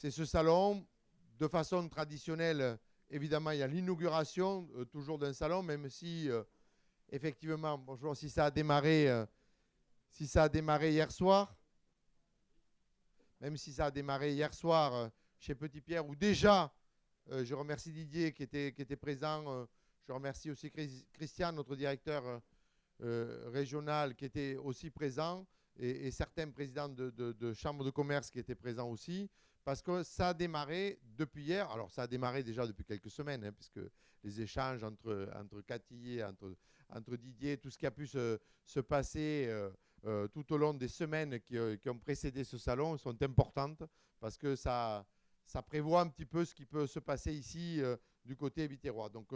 c'est ce salon, de façon traditionnelle, évidemment, il y a l'inauguration toujours d'un salon, même si, effectivement, bonjour, si ça a démarré hier soir, même si ça a démarré hier soir chez Petit Pierre, où déjà, je remercie Didier qui était présent, je remercie aussi Christian, notre directeur régional, qui était aussi présent, et certains présidents de chambres de commerce qui étaient présents aussi, parce que ça a démarré depuis hier. Alors, ça a démarré déjà depuis quelques semaines, hein, puisque les échanges entre Cathy, entre Didier, tout ce qui a pu se passer tout au long des semaines qui ont précédé ce salon sont importantes, parce que ça prévoit un petit peu ce qui peut se passer ici du côté biterrois. Donc,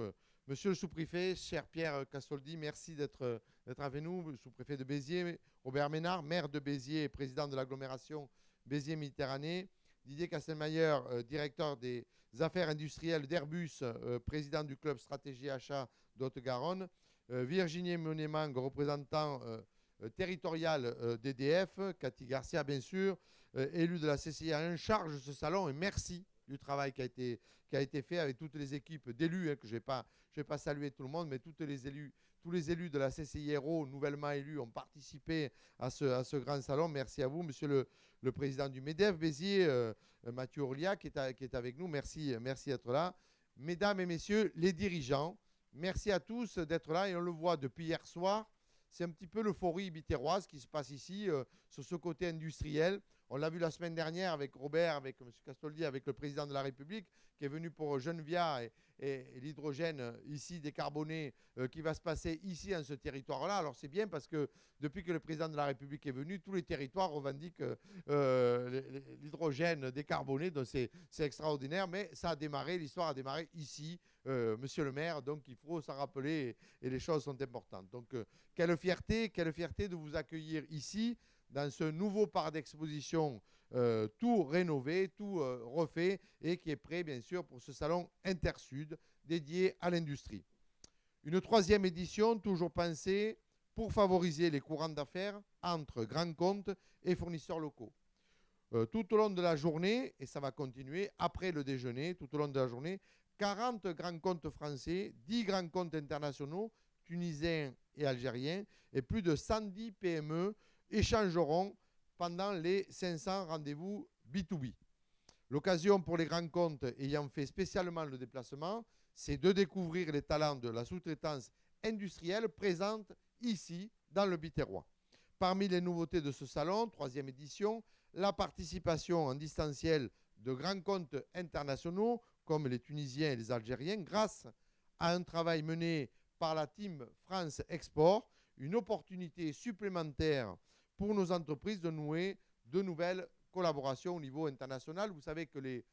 monsieur le sous-préfet, cher Pierre Cassoldi, merci d'être avec nous, sous-préfet de Béziers, Robert Ménard, maire de Béziers et président de l'agglomération Béziers-Méditerranée, Didier Castelmayer, directeur des affaires industrielles d'Airbus, président du club stratégie achat d'Haute-Garonne, Virginie Monémang, représentant territorial d'EDF, Cathy Garcia, bien sûr, élu de la CCI en charge de ce salon, et merci du travail qui a été fait avec toutes les équipes d'élus, hein, que je ne vais pas saluer tout le monde, mais tous les élus de la CCIRO nouvellement élus ont participé à ce grand salon. Merci à vous, monsieur le président du MEDEF Béziers, Mathieu Orlia, qui est avec nous. Merci d'être là. Mesdames et messieurs les dirigeants, merci à tous d'être là, et on le voit depuis hier soir. C'est un petit peu l'euphorie biterroise qui se passe ici, sur ce côté industriel. On l'a vu la semaine dernière avec Robert, avec M. Castaldi, avec le président de la République, qui est venu pour Genevia et l'hydrogène ici décarboné qui va se passer ici, dans ce territoire-là. Alors c'est bien parce que depuis que le président de la République est venu, tous les territoires revendiquent l'hydrogène décarboné. Donc c'est extraordinaire, mais ça a démarré, l'histoire a démarré ici, monsieur le maire. Donc il faut s'en rappeler, et les choses sont importantes. Donc quelle fierté de vous accueillir ici, dans ce nouveau parc d'exposition tout rénové, tout refait, et qui est prêt bien sûr pour ce salon Intersud dédié à l'industrie. Une troisième édition, toujours pensée pour favoriser les courants d'affaires entre grands comptes et fournisseurs locaux. Tout au long de la journée, et ça va continuer après le déjeuner, tout au long de la journée, 40 grands comptes français, 10 grands comptes internationaux, tunisiens et algériens, et plus de 110 PME échangeront pendant les 500 rendez-vous B2B. L'occasion pour les grands comptes ayant fait spécialement le déplacement, c'est de découvrir les talents de la sous-traitance industrielle présente ici dans le Biterrois. Parmi les nouveautés de ce salon, troisième édition, la participation en distanciel de grands comptes internationaux comme les Tunisiens et les Algériens, grâce à un travail mené par la team France Export, une opportunité supplémentaire pour nos entreprises de nouer de nouvelles collaborations au niveau international. Vous savez que les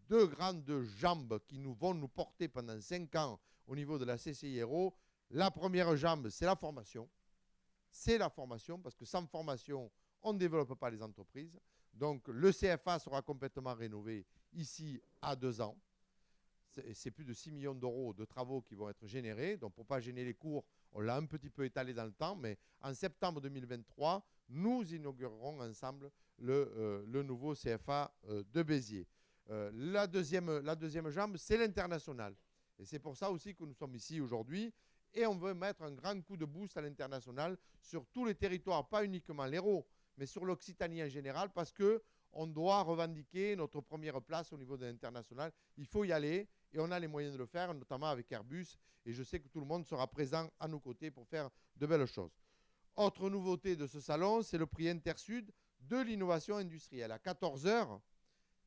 deux grandes jambes qui vont nous porter pendant 5 ans au niveau de la CCIRO, la première jambe, c'est la formation. C'est la formation, parce que sans formation, on ne développe pas les entreprises. Donc le CFA sera complètement rénové ici à 2 ans. C'est plus de 6 millions d'euros de travaux qui vont être générés. Donc pour ne pas gêner les cours, on l'a un petit peu étalé dans le temps, mais en septembre 2023, nous inaugurerons ensemble le nouveau CFA de Béziers. La deuxième jambe, c'est l'international. Et c'est pour ça aussi que nous sommes ici aujourd'hui. Et on veut mettre un grand coup de boost à l'international sur tous les territoires, pas uniquement l'Hérault, mais sur l'Occitanie en général, parce qu'on doit revendiquer notre première place au niveau de l'international. Il faut y aller, et on a les moyens de le faire, notamment avec Airbus. Et je sais que tout le monde sera présent à nos côtés pour faire de belles choses. Autre nouveauté de ce salon, c'est le prix Intersud de l'innovation industrielle. À 14 h,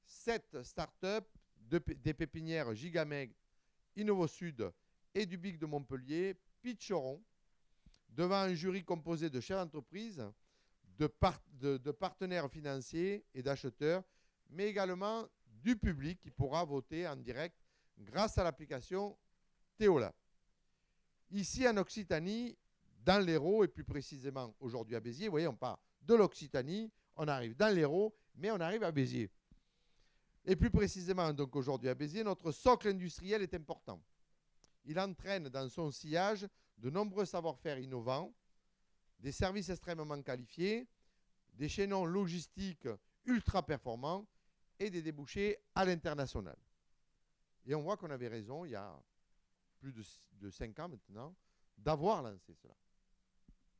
7 startups des pépinières Gigameg, InnovoSud et du BIC de Montpellier pitcheront devant un jury composé de chefs d'entreprise, de partenaires financiers et d'acheteurs, mais également du public qui pourra voter en direct grâce à l'application Théola. Ici en Occitanie, dans l'Hérault, et plus précisément aujourd'hui à Béziers, vous voyez, on part de l'Occitanie, on arrive dans l'Hérault, mais on arrive à Béziers. Et plus précisément, donc aujourd'hui à Béziers, notre socle industriel est important. Il entraîne dans son sillage de nombreux savoir-faire innovants, des services extrêmement qualifiés, des chaînons logistiques ultra performants et des débouchés à l'international. Et on voit qu'on avait raison, il y a plus de 5 ans maintenant, d'avoir lancé cela.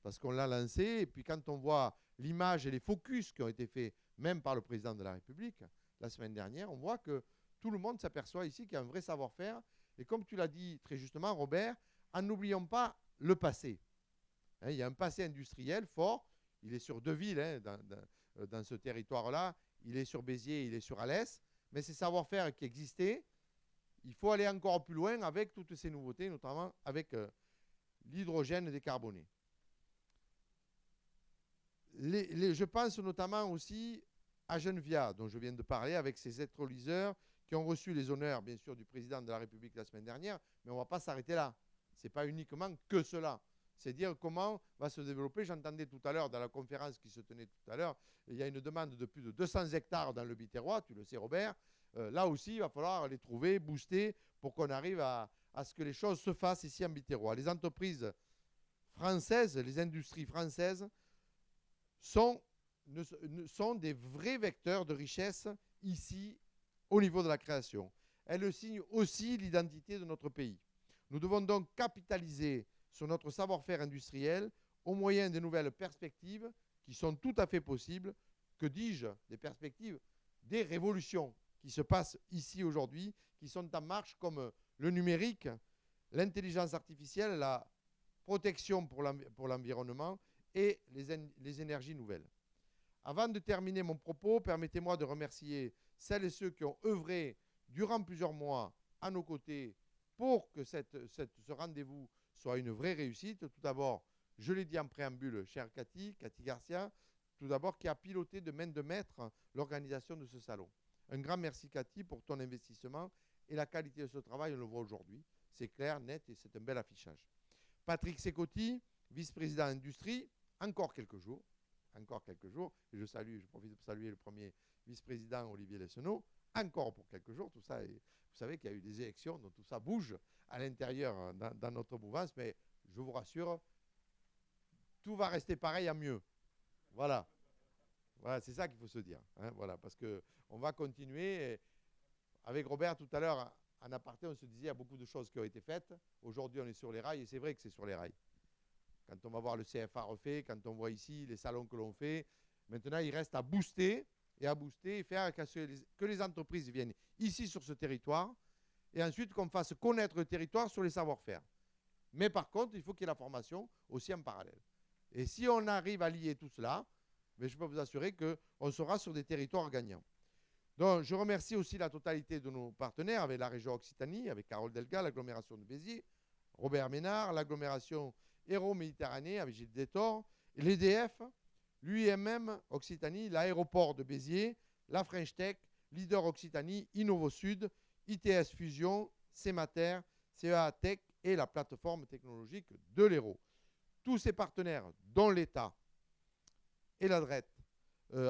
Parce qu'on l'a lancé, et puis quand on voit l'image et les focus qui ont été faits, même par le président de la République, la semaine dernière, on voit que tout le monde s'aperçoit ici qu'il y a un vrai savoir-faire. Et comme tu l'as dit très justement, Robert, en n'oublions pas le passé. Hein, il y a un passé industriel fort. Il est sur 2 villes hein, dans ce territoire-là. Il est sur Béziers, il est sur Alès. Mais ces savoir-faire qui existaient, il faut aller encore plus loin avec toutes ces nouveautés, notamment avec l'hydrogène décarboné. Je pense notamment aussi à Genevia, dont je viens de parler, avec ses électrolyseurs qui ont reçu les honneurs, bien sûr, du président de la République la semaine dernière, mais on ne va pas s'arrêter là. Ce n'est pas uniquement que cela. C'est dire comment va se développer. J'entendais tout à l'heure, dans la conférence qui se tenait tout à l'heure, il y a une demande de plus de 200 hectares dans le Biterrois, tu le sais Robert. Là aussi, il va falloir les trouver, booster, pour qu'on arrive à ce que les choses se fassent ici en Biterrois. Les entreprises françaises, les industries françaises, sont des vrais vecteurs de richesse ici au niveau de la création. Elles signent aussi l'identité de notre pays. Nous devons donc capitaliser sur notre savoir-faire industriel au moyen de nouvelles perspectives qui sont tout à fait possibles. Que dis-je? Des perspectives, des révolutions qui se passent ici aujourd'hui, qui sont en marche comme le numérique, l'intelligence artificielle, la protection pour l'environnement et les énergies nouvelles. Avant de terminer mon propos, permettez-moi de remercier celles et ceux qui ont œuvré durant plusieurs mois à nos côtés pour que ce rendez-vous soit une vraie réussite. Tout d'abord, je l'ai dit en préambule, chère Cathy Garcia, tout d'abord qui a piloté de main de maître l'organisation de ce salon. Un grand merci Cathy pour ton investissement et la qualité de ce travail, on le voit aujourd'hui. C'est clair, net et c'est un bel affichage. Patrick Secotti, vice-président industrie, encore quelques jours. Et je profite pour saluer le premier vice-président Olivier Lessenot, encore pour quelques jours, tout ça. Et vous savez qu'il y a eu des élections, donc tout ça bouge à l'intérieur dans notre mouvance, mais je vous rassure, tout va rester pareil à mieux. Voilà. Voilà, c'est ça qu'il faut se dire. Hein, voilà, parce qu'on va continuer. Avec Robert, tout à l'heure, en aparté, on se disait qu'il y a beaucoup de choses qui ont été faites. Aujourd'hui, on est sur les rails, et c'est vrai que c'est sur les rails. Quand on va voir le CFA refait, quand on voit ici les salons que l'on fait, maintenant, il reste à booster et faire que les entreprises viennent ici sur ce territoire et ensuite qu'on fasse connaître le territoire sur les savoir-faire. Mais par contre, il faut qu'il y ait la formation aussi en parallèle. Et si on arrive à lier tout cela, mais je peux vous assurer qu'on sera sur des territoires gagnants. Donc, je remercie aussi la totalité de nos partenaires avec la région Occitanie, avec Carole Delga, l'agglomération de Béziers, Robert Ménard, l'agglomération Hérault-Méditerranée avec Gilles Détor, l'EDF, l'UIMM Occitanie, l'aéroport de Béziers, la French Tech, Leader Occitanie, Innovo Sud, ITS Fusion, CEMATER, CEA Tech et la plateforme technologique de l'Hérault. Tous ces partenaires, dont l'État et la DRET,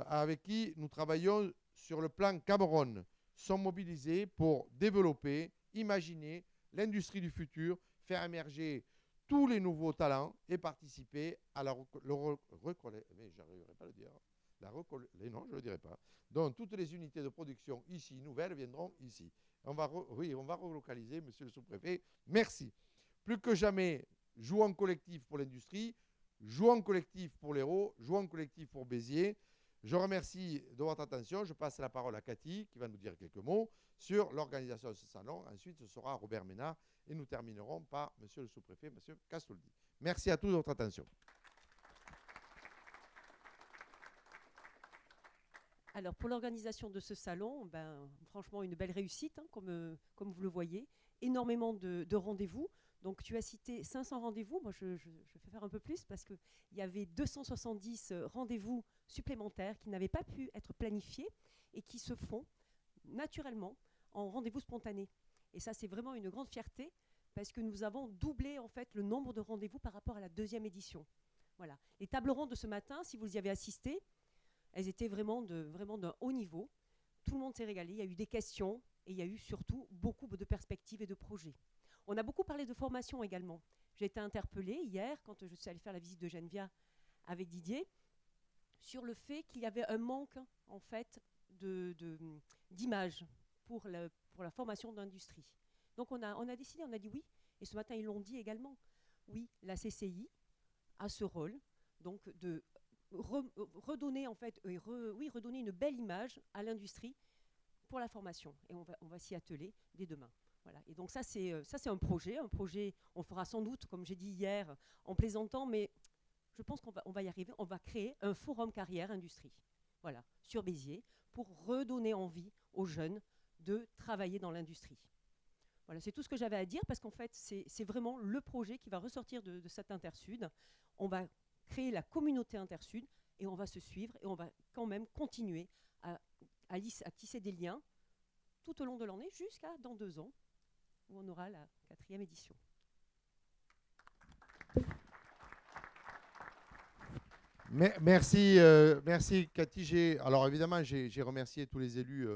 avec qui nous travaillons sur le plan Cameroun, sont mobilisés pour développer, imaginer l'industrie du futur, faire émerger tous les nouveaux talents et participer à la Donc, toutes les unités de production ici, nouvelles, viendront ici. On va relocaliser, monsieur le sous-préfet. Merci. Plus que jamais, jouons collectif pour l'industrie, jouons collectif pour l'Hérault, jouons collectif pour Béziers. Je remercie de votre attention. Je passe la parole à Cathy, qui va nous dire quelques mots sur l'organisation de ce salon. Ensuite, ce sera Robert Ménard. Et nous terminerons par monsieur le sous-préfet, monsieur Castoldi. Merci à tous de votre attention. Alors, pour l'organisation de ce salon, franchement, une belle réussite, hein, comme vous le voyez. Énormément de rendez-vous. Donc, tu as cité 500 rendez-vous. Moi, je vais faire un peu plus parce qu'il y avait 270 rendez-vous supplémentaires qui n'avaient pas pu être planifiés et qui se font naturellement en rendez-vous spontanés. Et ça, c'est vraiment une grande fierté parce que nous avons doublé en fait le nombre de rendez-vous par rapport à la deuxième édition. Voilà. Les tables rondes de ce matin, si vous y avez assisté, elles étaient vraiment d'un haut niveau. Tout le monde s'est régalé. Il y a eu des questions et il y a eu surtout beaucoup de perspectives et de projets. On a beaucoup parlé de formation également. J'ai été interpellée hier, quand je suis allée faire la visite de Genevia avec Didier, sur le fait qu'il y avait un manque en fait, d'image pour la formation d'industrie. Donc on a décidé, on a dit oui, et ce matin ils l'ont dit également, oui, la CCI a ce rôle, donc de redonner en fait, redonner une belle image à l'industrie pour la formation. Et on va s'y atteler dès demain. Voilà. Et donc ça c'est un projet, on fera sans doute, comme j'ai dit hier, en plaisantant, mais je pense qu'on va y arriver. On va créer un forum carrière industrie, voilà, sur Béziers, pour redonner envie aux jeunes de travailler dans l'industrie. Voilà, c'est tout ce que j'avais à dire, parce qu'en fait, c'est vraiment le projet qui va ressortir de cet Intersud. On va créer la communauté Intersud, et on va se suivre, et on va quand même continuer à tisser des liens tout au long de l'année, jusqu'à dans 2 ans, où on aura la 4e édition. Merci, merci Cathy. Alors évidemment, j'ai remercié tous les élus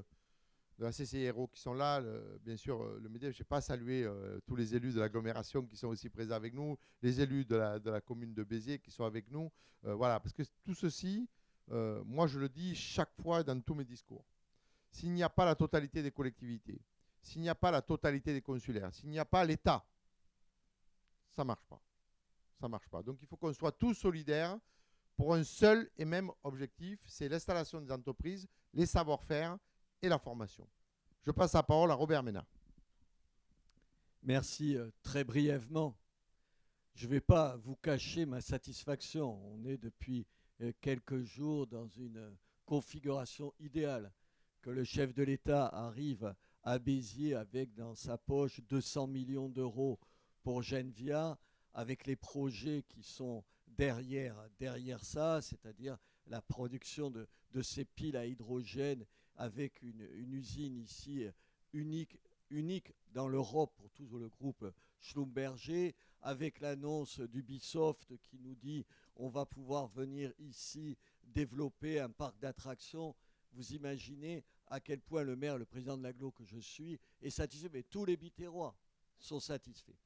de la CCIRO qui sont là. Bien sûr, le MEDEF, je n'ai pas salué tous les élus de l'agglomération qui sont aussi présents avec nous, les élus de la commune de Béziers qui sont avec nous. Voilà, parce que tout ceci, moi je le dis chaque fois dans tous mes discours. S'il n'y a pas la totalité des collectivités, s'il n'y a pas la totalité des consulaires, s'il n'y a pas l'État, ça ne marche pas. Ça ne marche pas. Donc il faut qu'on soit tous solidaires pour un seul et même objectif, c'est l'installation des entreprises, les savoir-faire et la formation. Je passe la parole à Robert Ménard. Merci. Très brièvement, je ne vais pas vous cacher ma satisfaction. On est depuis quelques jours dans une configuration idéale, que le chef de l'État arrive à Béziers avec dans sa poche 200 millions d'euros pour Genvia, avec les projets qui sont derrière ça, c'est-à-dire la production de ces piles à hydrogène avec une usine ici unique dans l'Europe pour tout le groupe Schlumberger, avec l'annonce d'Ubisoft qui nous dit on va pouvoir venir ici développer un parc d'attractions. Vous imaginez à quel point le maire, le président de l'agglo que je suis, est satisfait, mais tous les Biterrois sont satisfaits.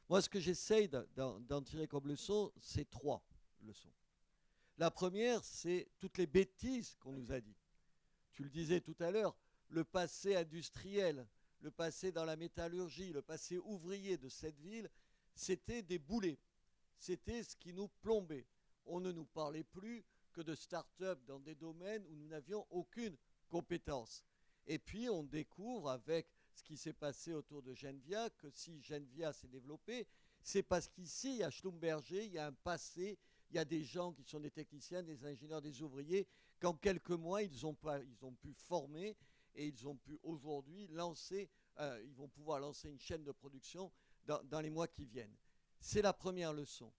Moi, ce que j'essaye d'en tirer comme leçon, c'est 3 leçons. La première, c'est toutes les bêtises qu'on nous a dit. Tu le disais tout à l'heure, le passé industriel, le passé dans la métallurgie, le passé ouvrier de cette ville, c'était des boulets. C'était ce qui nous plombait. On ne nous parlait plus que de start-up dans des domaines où nous n'avions aucune compétence. Et puis, on découvre avec ce qui s'est passé autour de Genvia, que si Genvia s'est développé, c'est parce qu'ici, il y a Schlumberger, il y a un passé, il y a des gens qui sont des techniciens, des ingénieurs, des ouvriers, qu'en quelques mois, ils ont pu former et ils ont pu aujourd'hui lancer, ils vont pouvoir lancer une chaîne de production dans les mois qui viennent. C'est la première leçon.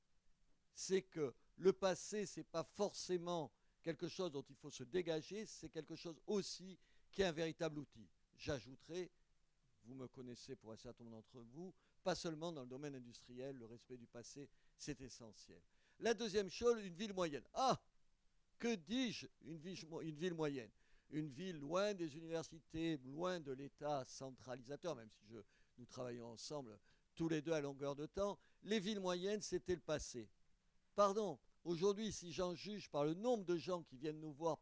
C'est que le passé, ce n'est pas forcément quelque chose dont il faut se dégager, c'est quelque chose aussi qui est un véritable outil. J'ajouterai, vous me connaissez pour un certain nombre d'entre vous, pas seulement dans le domaine industriel, le respect du passé, c'est essentiel. La deuxième chose, une ville moyenne. Ah, que dis-je, une ville moyenne? Une ville loin des universités, loin de l'État centralisateur, même si nous travaillons ensemble tous les deux à longueur de temps. Les villes moyennes, c'était le passé. Pardon, aujourd'hui, si j'en juge par le nombre de gens qui viennent nous voir,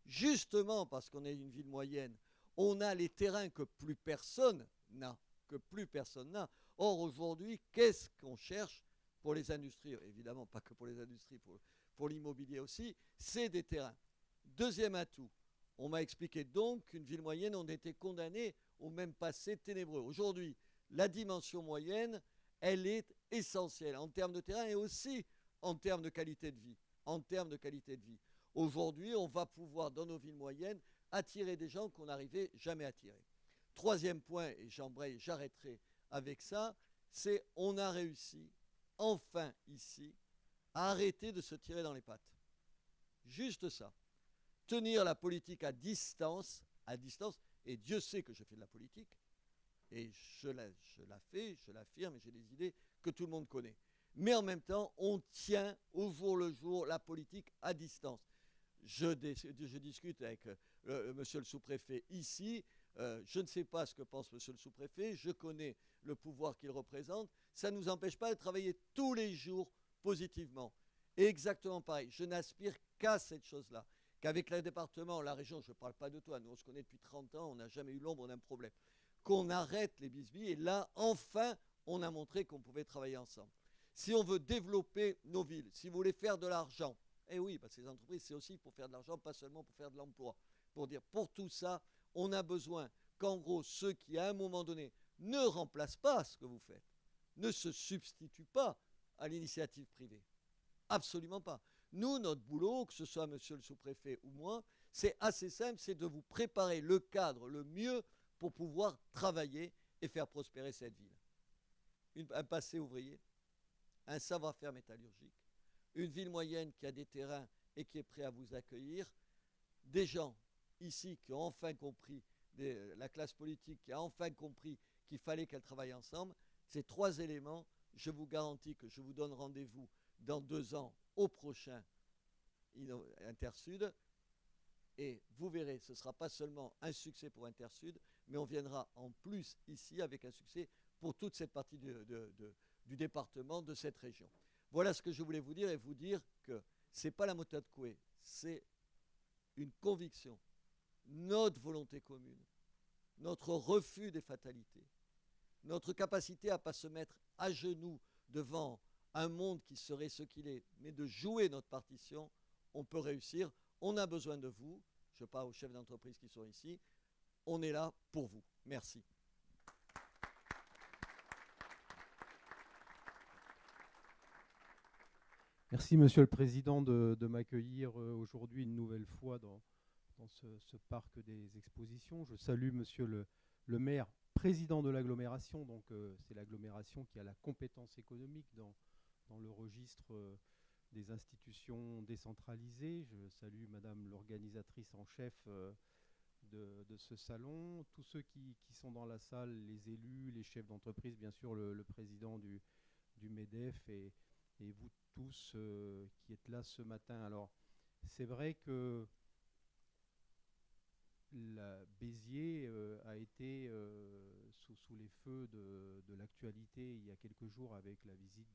justement parce qu'on est une ville moyenne, on a les terrains que plus personne n'a. Or, aujourd'hui, qu'est-ce qu'on cherche pour les industries? Évidemment, pas que pour les industries, pour l'immobilier aussi, c'est des terrains. Deuxième atout, on m'a expliqué donc qu'une ville moyenne, on était condamné au même passé ténébreux. Aujourd'hui, la dimension moyenne, elle est essentielle en termes de terrain et aussi en termes de qualité de vie. Aujourd'hui, on va pouvoir, dans nos villes moyennes, attirer des gens qu'on n'arrivait jamais à attirer. Troisième point, et j'arrêterai avec ça, c'est on a réussi, enfin ici, à arrêter de se tirer dans les pattes. Juste ça. Tenir la politique à distance, et Dieu sait que je fais de la politique, et je la fais, je l'affirme, et j'ai des idées que tout le monde connaît. Mais en même temps, on tient au jour le jour la politique à distance. Je discute avec monsieur le sous-préfet ici. Je ne sais pas ce que pense monsieur le sous-préfet. Je connais le pouvoir qu'il représente. Ça ne nous empêche pas de travailler tous les jours positivement. Et exactement pareil. Je n'aspire qu'à cette chose-là. qu'avec le département, la région, je ne parle pas de toi, nous on se connaît depuis 30 ans, on n'a jamais eu l'ombre d'un problème, qu'on arrête les bisbilles, et là, enfin, on a montré qu'on pouvait travailler ensemble. Si on veut développer nos villes, si vous voulez faire de l'argent, eh oui, parce que les entreprises, c'est aussi pour faire de l'argent, pas seulement pour faire de l'emploi. Pour dire, pour tout ça, on a besoin qu'en gros, ceux qui, à un moment donné, ne remplacent pas ce que vous faites, ne se substituent pas à l'initiative privée. Absolument pas. Nous, notre boulot, que ce soit monsieur le sous-préfet ou moi, c'est assez simple, c'est de vous préparer le cadre le mieux pour pouvoir travailler et faire prospérer cette ville. Un passé ouvrier, un savoir-faire métallurgique, une ville moyenne qui a des terrains et qui est prêt à vous accueillir, des gens ici qui ont enfin compris, la classe politique qui a enfin compris qu'il fallait qu'elle travaille ensemble. Ces 3 éléments, je vous garantis que je vous donne rendez-vous dans 2 ans au prochain Intersud, et vous verrez, ce ne sera pas seulement un succès pour Intersud, mais on viendra en plus ici avec un succès pour toute cette partie du département, de cette région. Voilà ce que je voulais vous dire, et vous dire que ce n'est pas la méthode Coué, c'est une conviction, notre volonté commune, notre refus des fatalités, notre capacité à ne pas se mettre à genoux devant un monde qui serait ce qu'il est, mais de jouer notre partition, on peut réussir. On a besoin de vous. Je parle aux chefs d'entreprise qui sont ici. On est là pour vous. Merci. Merci, Monsieur le Président, de m'accueillir aujourd'hui une nouvelle fois dans ce parc des expositions. Je salue Monsieur le maire, président de l'agglomération. Donc, c'est l'agglomération qui a la compétence économique dans le registre des institutions décentralisées. Je salue Madame l'organisatrice en chef de ce salon, tous ceux qui sont dans la salle, les élus, les chefs d'entreprise, bien sûr le président du MEDEF et vous tous qui êtes là ce matin. Alors, c'est vrai que la Béziers a été sous les feux de l'actualité il y a quelques jours avec la visite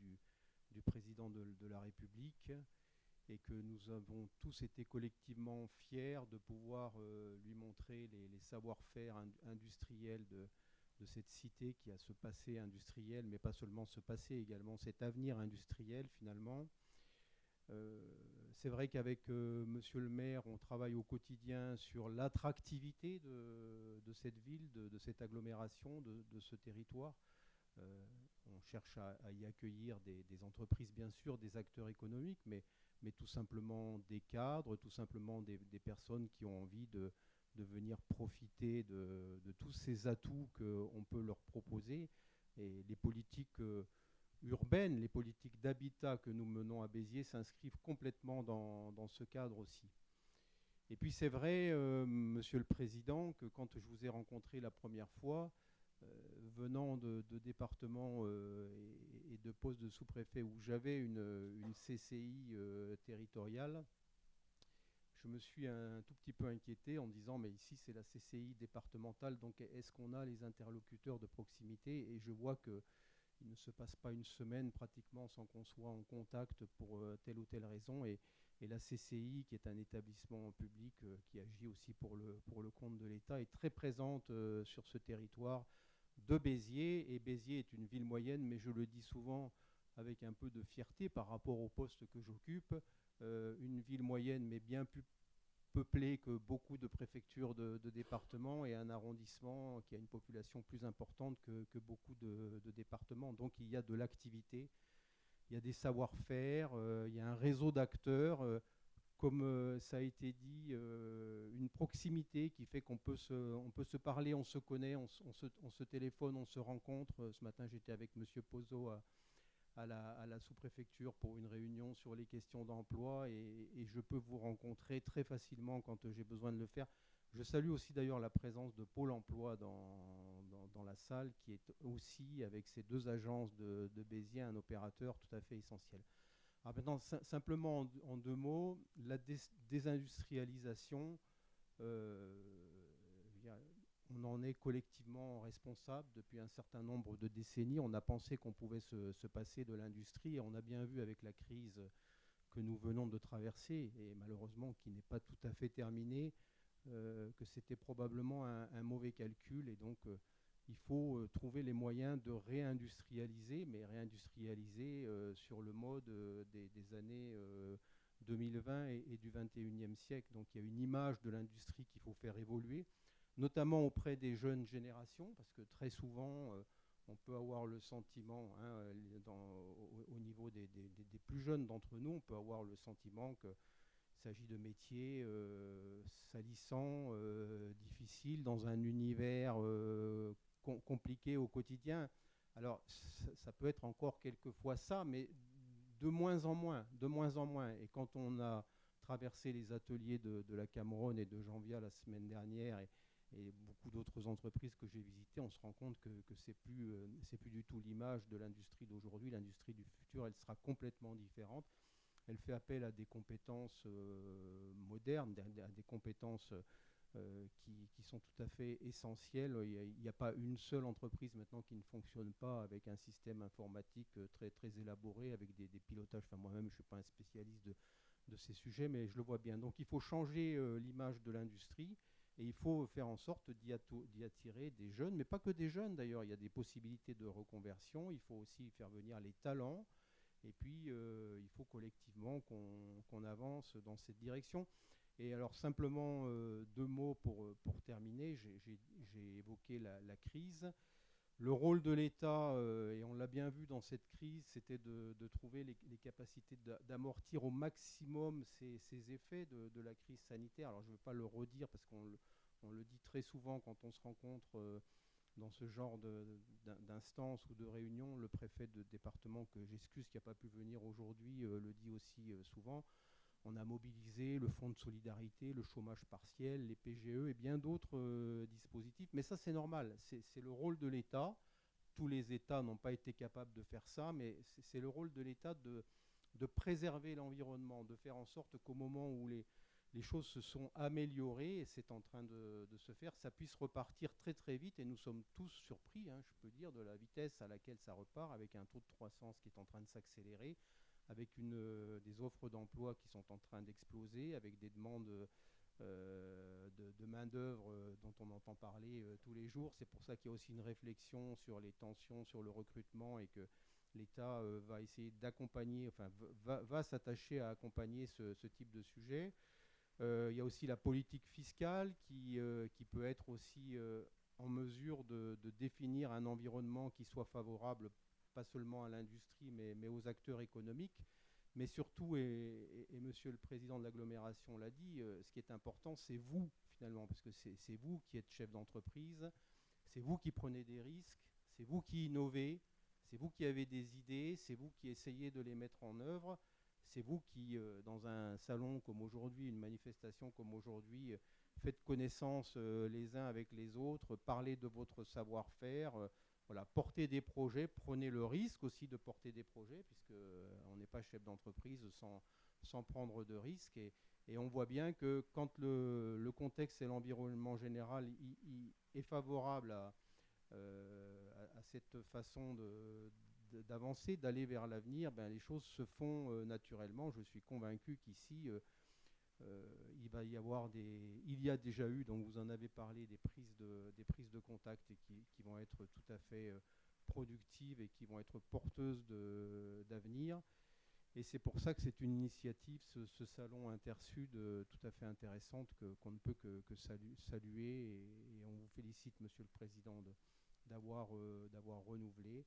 du président de la République, et que nous avons tous été collectivement fiers de pouvoir lui montrer les savoir-faire industriels de cette cité qui a ce passé industriel, mais pas seulement ce passé, également cet avenir industriel finalement. C'est vrai qu'avec Monsieur le maire, on travaille au quotidien sur l'attractivité de cette ville, de cette agglomération, de ce territoire. On cherche à y accueillir des entreprises, bien sûr, des acteurs économiques, mais tout simplement des cadres, tout simplement des personnes qui ont envie de venir profiter de tous ces atouts qu'on peut leur proposer. Et les politiques urbaines, les politiques d'habitat que nous menons à Béziers s'inscrivent complètement dans ce cadre aussi. Et puis c'est vrai, Monsieur le Président, que quand je vous ai rencontré la première fois, venant de départements et de postes de sous-préfet où j'avais une CCI territoriale, je me suis un tout petit peu inquiété en me disant mais ici c'est la CCI départementale, donc est-ce qu'on a les interlocuteurs de proximité? Et je vois qu'il ne se passe pas une semaine pratiquement sans qu'on soit en contact pour telle ou telle raison, et la CCI, qui est un établissement public qui agit aussi pour le compte de l'État, est très présente sur ce territoire de Béziers. Et Béziers est une ville moyenne, mais je le dis souvent avec un peu de fierté par rapport au poste que j'occupe, une ville moyenne mais bien plus peuplée que beaucoup de préfectures de départements, et un arrondissement qui a une population plus importante que beaucoup de départements. Donc il y a de l'activité, il y a des savoir-faire, il y a un réseau d'acteurs, comme ça a été dit, une proximité qui fait qu'on peut se parler, on se connaît, on se téléphone, on se rencontre. Ce matin, j'étais avec M. Pozzo à la sous-préfecture pour une réunion sur les questions d'emploi, et je peux vous rencontrer très facilement quand j'ai besoin de le faire. Je salue aussi d'ailleurs la présence de Pôle emploi dans la salle, qui est aussi, avec ces 2 agences de Béziers, un opérateur tout à fait essentiel. Alors maintenant, simplement en 2 mots, la désindustrialisation, on en est collectivement responsable depuis un certain nombre de décennies. On a pensé qu'on pouvait se passer de l'industrie, et on a bien vu avec la crise que nous venons de traverser, et malheureusement qui n'est pas tout à fait terminé, que c'était probablement un mauvais calcul. Et donc, il faut trouver les moyens de réindustrialiser, mais réindustrialiser sur le mode des années 2020 et du 21e siècle. Donc, il y a une image de l'industrie qu'il faut faire évoluer, notamment auprès des jeunes générations, parce que très souvent, on peut avoir le sentiment, au niveau des plus jeunes d'entre nous, on peut avoir le sentiment qu'il s'agit de métiers salissants, difficiles, dans un univers compliqué au quotidien. Alors, ça peut être encore quelquefois ça, mais de moins en moins, de moins en moins. Et quand on a traversé les ateliers de la Cameron et de Janvia la semaine dernière, et beaucoup d'autres entreprises que j'ai visitées, on se rend compte que c'est plus du tout l'image de l'industrie d'aujourd'hui. L'industrie du futur, elle sera complètement différente. Elle fait appel à des compétences modernes, à des compétences qui sont tout à fait essentielles. Il n'y a pas une seule entreprise maintenant qui ne fonctionne pas avec un système informatique très, très élaboré, avec des pilotages. Enfin, moi-même, je ne suis pas un spécialiste de ces sujets, mais je le vois bien. Donc, il faut changer l'image de l'industrie. Et il faut faire en sorte d'y attirer des jeunes, mais pas que des jeunes d'ailleurs. Il y a des possibilités de reconversion. Il faut aussi faire venir les talents. Et puis, il faut collectivement qu'on avance dans cette direction. Et alors, simplement, 2 mots pour terminer. J'ai évoqué la crise. Le rôle de l'État, et on l'a bien vu dans cette crise, c'était de trouver les capacités d'amortir au maximum ces effets de la crise sanitaire. Alors je ne veux pas le redire parce qu'on le dit très souvent quand on se rencontre dans ce genre d'instance ou de réunion. Le préfet de département, que j'excuse qui n'a pas pu venir aujourd'hui, le dit aussi souvent. On a mobilisé le fonds de solidarité, le chômage partiel, les PGE et bien d'autres dispositifs. Mais ça, c'est normal. C'est le rôle de l'État. Tous les États n'ont pas été capables de faire ça, mais c'est le rôle de l'État de préserver l'environnement, de faire en sorte qu'au moment où les choses se sont améliorées, et c'est en train de se faire, ça puisse repartir très très vite. Et nous sommes tous surpris, je peux dire, de la vitesse à laquelle ça repart, avec un taux de croissance qui est en train de s'accélérer, avec des offres d'emploi qui sont en train d'exploser, avec des demandes de main-d'œuvre dont on entend parler tous les jours. C'est pour ça qu'il y a aussi une réflexion sur les tensions, sur le recrutement, et que l'État va essayer d'accompagner, enfin va s'attacher à accompagner ce type de sujet. Il y a aussi la politique fiscale qui peut être aussi en mesure de définir un environnement qui soit favorable pas seulement à l'industrie, mais aux acteurs économiques. Mais surtout, et Monsieur le Président de l'agglomération l'a dit, ce qui est important, c'est vous, finalement, parce que c'est vous qui êtes chef d'entreprise, c'est vous qui prenez des risques, c'est vous qui innovez, c'est vous qui avez des idées, c'est vous qui essayez de les mettre en œuvre, c'est vous qui, dans un salon comme aujourd'hui, une manifestation comme aujourd'hui, faites connaissance les uns avec les autres, parlez de votre savoir-faire, voilà, portez des projets, prenez le risque aussi de porter des projets, puisqu'on n'est pas chef d'entreprise sans prendre de risques. Et on voit bien que quand le contexte et l'environnement général est favorable à cette façon d'avancer, d'aller vers l'avenir, ben, les choses se font naturellement. Je suis convaincu qu'ici, il y a déjà eu, donc vous en avez parlé, des prises de contact qui vont être tout à fait productives et qui vont être porteuses d'avenir. Et c'est pour ça que c'est une initiative, ce salon Intersud, tout à fait intéressante, qu'on ne peut que saluer. Et on vous félicite, Monsieur le Président, d'avoir renouvelé.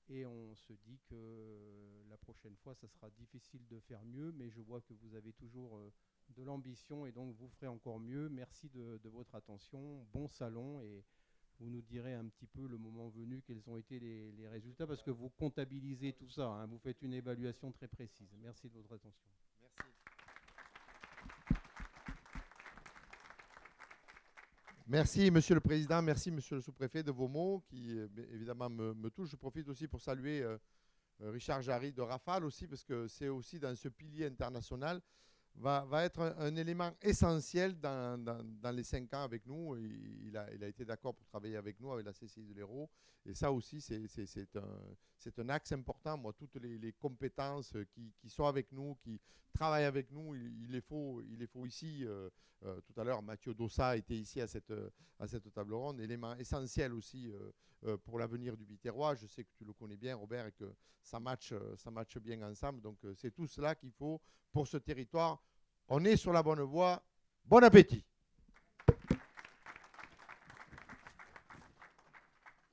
Et on se dit que la prochaine fois, ça sera difficile de faire mieux, mais je vois que vous avez toujours de l'ambition et donc vous ferez encore mieux. Merci de votre attention. Bon salon, et vous nous direz un petit peu le moment venu quels ont été les résultats, parce que vous comptabilisez tout ça, vous faites une évaluation très précise. Merci de votre attention. Merci. Merci, Monsieur le Président. Merci, Monsieur le Sous-préfet, de vos mots qui, évidemment, me touchent. Je profite aussi pour saluer Richard Jarry de Rafale aussi, parce que c'est aussi dans ce pilier international va être un élément essentiel dans les 5 ans avec nous. Il a été d'accord pour travailler avec nous, avec la CCI de l'Hérault. Et ça aussi, c'est un axe important. Moi, toutes les compétences qui sont avec nous, qui travaillent avec nous, il les faut ici. Tout à l'heure, Mathieu Dossa était ici à cette table ronde. Élément essentiel aussi pour l'avenir du Biterrois. Je sais que tu le connais bien, Robert, et que ça matche bien ensemble. Donc, c'est tout cela qu'il faut pour ce territoire. On est sur la bonne voie. Bon appétit!